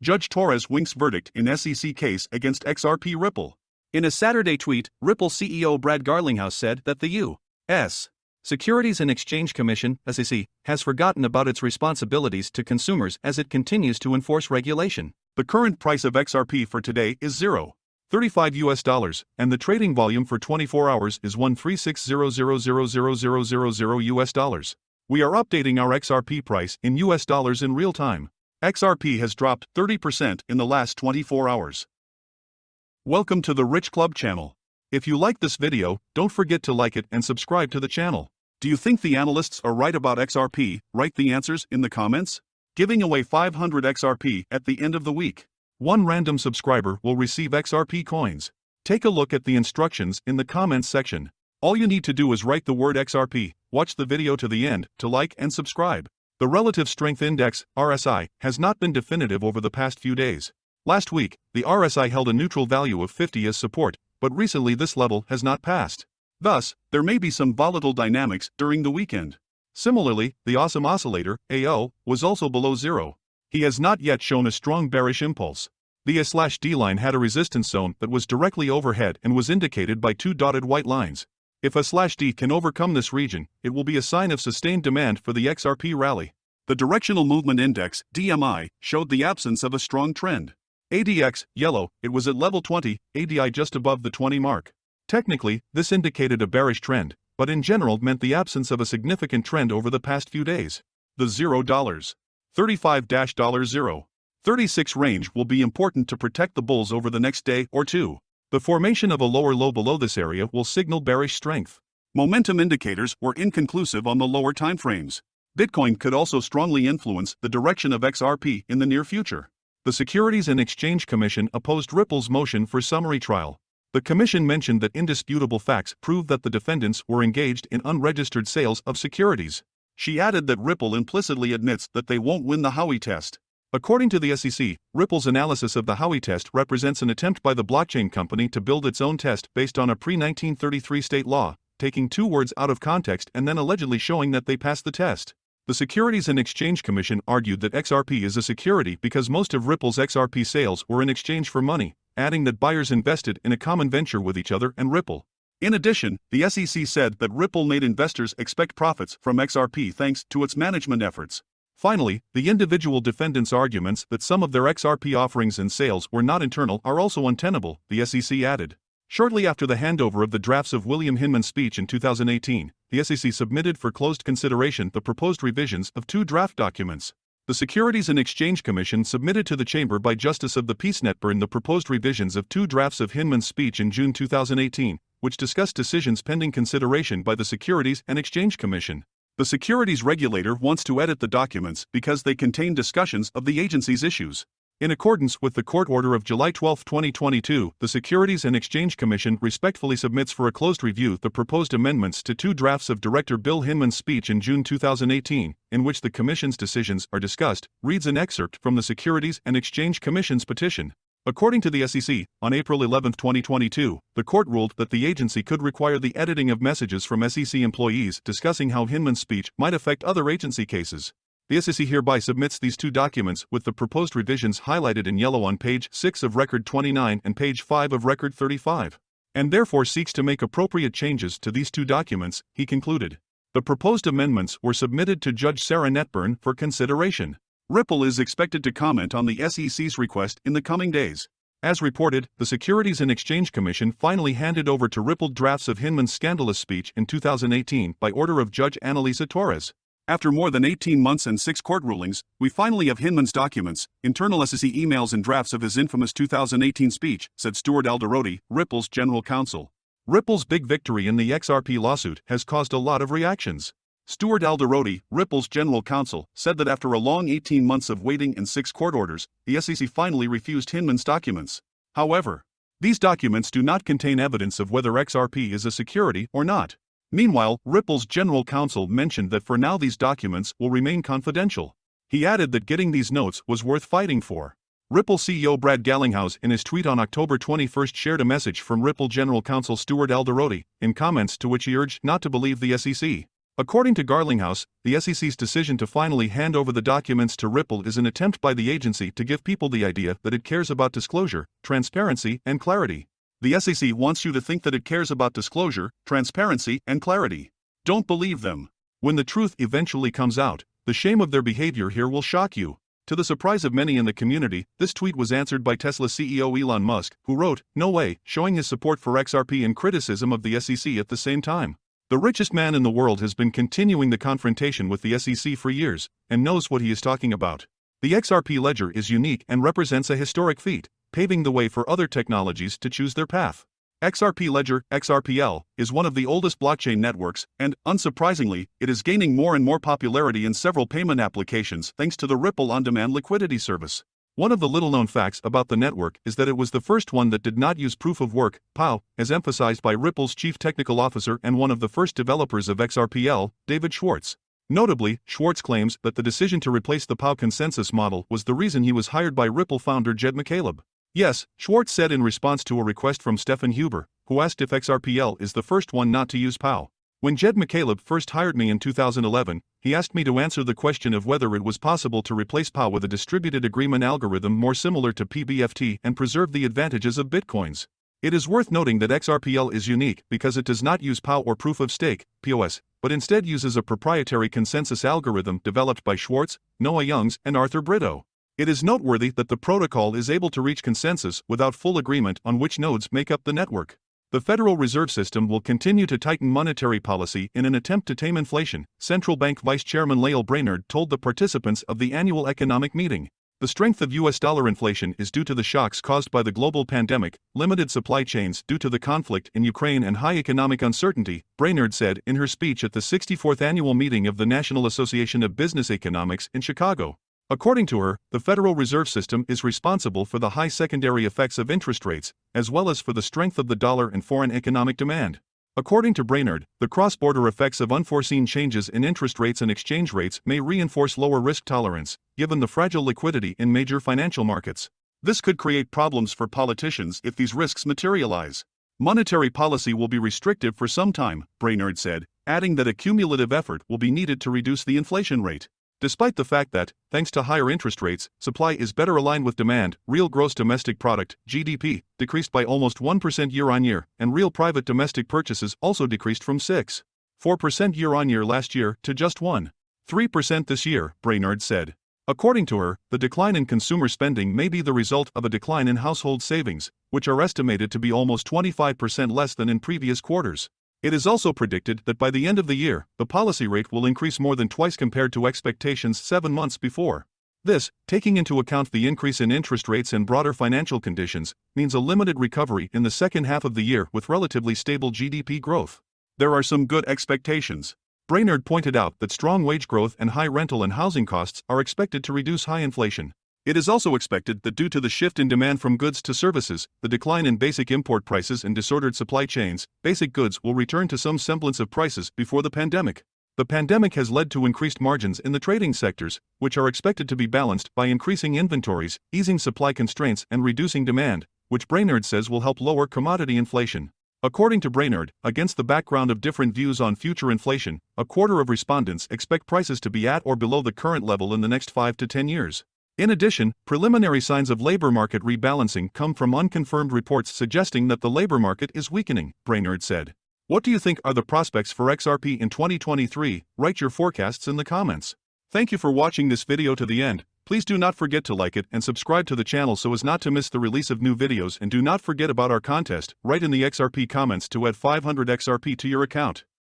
Judge Torres winks verdict in SEC case against XRP Ripple. In a Saturday tweet, Ripple CEO Brad Garlinghouse said that the U.S. Securities and Exchange Commission (SEC) has forgotten about its responsibilities to consumers as it continues to enforce regulation. The current price of XRP for today is $0.35, and the trading volume for 24 hours is $136,000,000 We are updating our XRP price in US dollars in real time. XRP has dropped 30% in the last 24 hours. Welcome to the Rich Club channel. If you like this video, don't forget to like it and subscribe to the channel. Do you think the analysts are right about XRP? Write the answers in the comments. Giving away 500 XRP at the end of the week. One random subscriber will receive XRP coins. Take a look at the instructions in the comments section. All you need to do is write the word XRP, watch the video to the end to like and subscribe. The Relative Strength Index, RSI, has not been definitive over the past few days. Last week, the RSI held a neutral value of 50 as support, but recently this level has not passed. Thus, there may be some volatile dynamics during the weekend. Similarly, the Awesome Oscillator, AO, was also below zero. He has not yet shown a strong bearish impulse. The A/D line had a resistance zone that was directly overhead and was indicated by two dotted white lines. If A/D can overcome this region, it will be a sign of sustained demand for the XRP rally. The Directional Movement Index, DMI, showed the absence of a strong trend. ADX, yellow, it was at level 20, ADI just above the 20 mark. Technically, this indicated a bearish trend, but in general meant the absence of a significant trend over the past few days. The $0.35-$0.36 range will be important to protect the bulls over the next day or two. The formation of a lower low below this area will signal bearish strength. Momentum indicators were inconclusive on the lower timeframes. Bitcoin could also strongly influence the direction of XRP in the near future. The Securities and Exchange Commission opposed Ripple's motion for summary trial. The commission mentioned that indisputable facts prove that the defendants were engaged in unregistered sales of securities. She added that Ripple implicitly admits that they won't win the Howey test. According to the SEC, Ripple's analysis of the Howey test represents an attempt by the blockchain company to build its own test based on a pre-1933 state law, taking two words out of context and then allegedly showing that they passed the test. The Securities and Exchange Commission argued that XRP is a security because most of Ripple's XRP sales were in exchange for money, adding that buyers invested in a common venture with each other and Ripple. In addition, the SEC said that Ripple made investors expect profits from XRP thanks to its management efforts. Finally, the individual defendants' arguments that some of their XRP offerings and sales were not internal are also untenable, the SEC added. Shortly after the handover of the drafts of William Hinman's speech in 2018, the SEC submitted for closed consideration the proposed revisions of two draft documents. The Securities and Exchange Commission submitted to the Chamber by Justice of the Peace Netburn the proposed revisions of two drafts of Hinman's speech in June 2018, which discussed decisions pending consideration by the Securities and Exchange Commission. The securities regulator wants to edit the documents because they contain discussions of the agency's issues. In accordance with the court order of July 12, 2022, the Securities and Exchange Commission respectfully submits for a closed review the proposed amendments to two drafts of Director Bill Hinman's speech in June 2018, in which the Commission's decisions are discussed, reads an excerpt from the Securities and Exchange Commission's petition. According to the SEC, on April 11, 2022, the court ruled that the agency could require the editing of messages from SEC employees discussing how Hinman's speech might affect other agency cases. The SEC hereby submits these two documents with the proposed revisions highlighted in yellow on page 6 of Record 29 and page 5 of Record 35, and therefore seeks to make appropriate changes to these two documents, he concluded. The proposed amendments were submitted to Judge Sarah Netburn for consideration. Ripple is expected to comment on the SEC's request in the coming days. As reported, the Securities and Exchange Commission finally handed over to Ripple drafts of Hinman's scandalous speech in 2018 by order of Judge Annalisa Torres. After more than 18 months and 6 court rulings, we finally have Hinman's documents, internal SEC emails and drafts of his infamous 2018 speech, said Stuart Alderoty, Ripple's general counsel. Ripple's big victory in the XRP lawsuit has caused a lot of reactions. Stuart Alderoty, Ripple's general counsel, said that after a long 18 months of waiting and 6 court orders, the SEC finally refused Hinman's documents. However, these documents do not contain evidence of whether XRP is a security or not. Meanwhile, Ripple's general counsel mentioned that for now these documents will remain confidential. He added that getting these notes was worth fighting for. Ripple CEO Brad Garlinghouse in his tweet on October 21 shared a message from Ripple general counsel Stuart Alderoty, in comments to which he urged not to believe the SEC. According to Garlinghouse, the SEC's decision to finally hand over the documents to Ripple is an attempt by the agency to give people the idea that it cares about disclosure, transparency, and clarity. The SEC wants you to think that it cares about disclosure, transparency, and clarity. Don't believe them. When the truth eventually comes out, the shame of their behavior here will shock you. To the surprise of many in the community, this tweet was answered by Tesla CEO Elon Musk, who wrote, "No way," showing his support for XRP and criticism of the SEC at the same time. The richest man in the world has been continuing the confrontation with the SEC for years, and knows what he is talking about. The XRP ledger is unique and represents a historic feat, paving the way for other technologies to choose their path. XRP Ledger, XRPL, is one of the oldest blockchain networks, and, unsurprisingly, it is gaining more and more popularity in several payment applications thanks to the Ripple on-demand liquidity service. One of the little-known facts about the network is that it was the first one that did not use proof of work, POW, as emphasized by Ripple's chief technical officer and one of the first developers of XRPL, David Schwartz. Notably, Schwartz claims that the decision to replace the POW consensus model was the reason he was hired by Ripple founder Jed McCaleb. Yes, Schwartz said in response to a request from Stefan Huber, who asked if XRPL is the first one not to use POW. When Jed McCaleb first hired me in 2011, he asked me to answer the question of whether it was possible to replace POW with a distributed agreement algorithm more similar to PBFT and preserve the advantages of bitcoins. It is worth noting that XRPL is unique because it does not use POW or proof of stake, POS, but instead uses a proprietary consensus algorithm developed by Schwartz, Noah Youngs, and Arthur Brito. It is noteworthy that the protocol is able to reach consensus without full agreement on which nodes make up the network. The Federal Reserve System will continue to tighten monetary policy in an attempt to tame inflation, Central Bank Vice Chairman Lael Brainerd told the participants of the annual economic meeting. The strength of U.S. dollar inflation is due to the shocks caused by the global pandemic, limited supply chains due to the conflict in Ukraine, and high economic uncertainty, Brainerd said in her speech at the 64th annual meeting of the National Association of Business Economics in Chicago. According to her, the Federal Reserve System is responsible for the high secondary effects of interest rates, as well as for the strength of the dollar and foreign economic demand. According to Brainerd, the cross-border effects of unforeseen changes in interest rates and exchange rates may reinforce lower risk tolerance, given the fragile liquidity in major financial markets. This could create problems for politicians if these risks materialize. Monetary policy will be restrictive for some time, Brainerd said, adding that a cumulative effort will be needed to reduce the inflation rate. Despite the fact that, thanks to higher interest rates, supply is better aligned with demand, real gross domestic product, GDP, decreased by almost 1% year-on-year, and real private domestic purchases also decreased from 6.4% year-on-year last year to just 1.3% this year, Brainerd said. According to her, the decline in consumer spending may be the result of a decline in household savings, which are estimated to be almost 25% less than in previous quarters. It is also predicted that by the end of the year, the policy rate will increase more than twice compared to expectations 7 months before. This, taking into account the increase in interest rates and broader financial conditions, means a limited recovery in the second half of the year with relatively stable GDP growth. There are some good expectations. Brainerd pointed out that strong wage growth and high rental and housing costs are expected to reduce high inflation. It is also expected that due to the shift in demand from goods to services, the decline in basic import prices and disordered supply chains, basic goods will return to some semblance of prices before the pandemic. The pandemic has led to increased margins in the trading sectors, which are expected to be balanced by increasing inventories, easing supply constraints, and reducing demand, which Brainerd says will help lower commodity inflation. According to Brainerd, against the background of different views on future inflation, a quarter of respondents expect prices to be at or below the current level in the next 5 to 10 years. In addition, preliminary signs of labor market rebalancing come from unconfirmed reports suggesting that the labor market is weakening, Brainerd said. What do you think are the prospects for XRP in 2023? Write your forecasts in the comments. Thank you for watching this video to the end. Please do not forget to like it and subscribe to the channel so as not to miss the release of new videos, and do not forget about our contest. Write in the XRP comments to add 500 XRP to your account.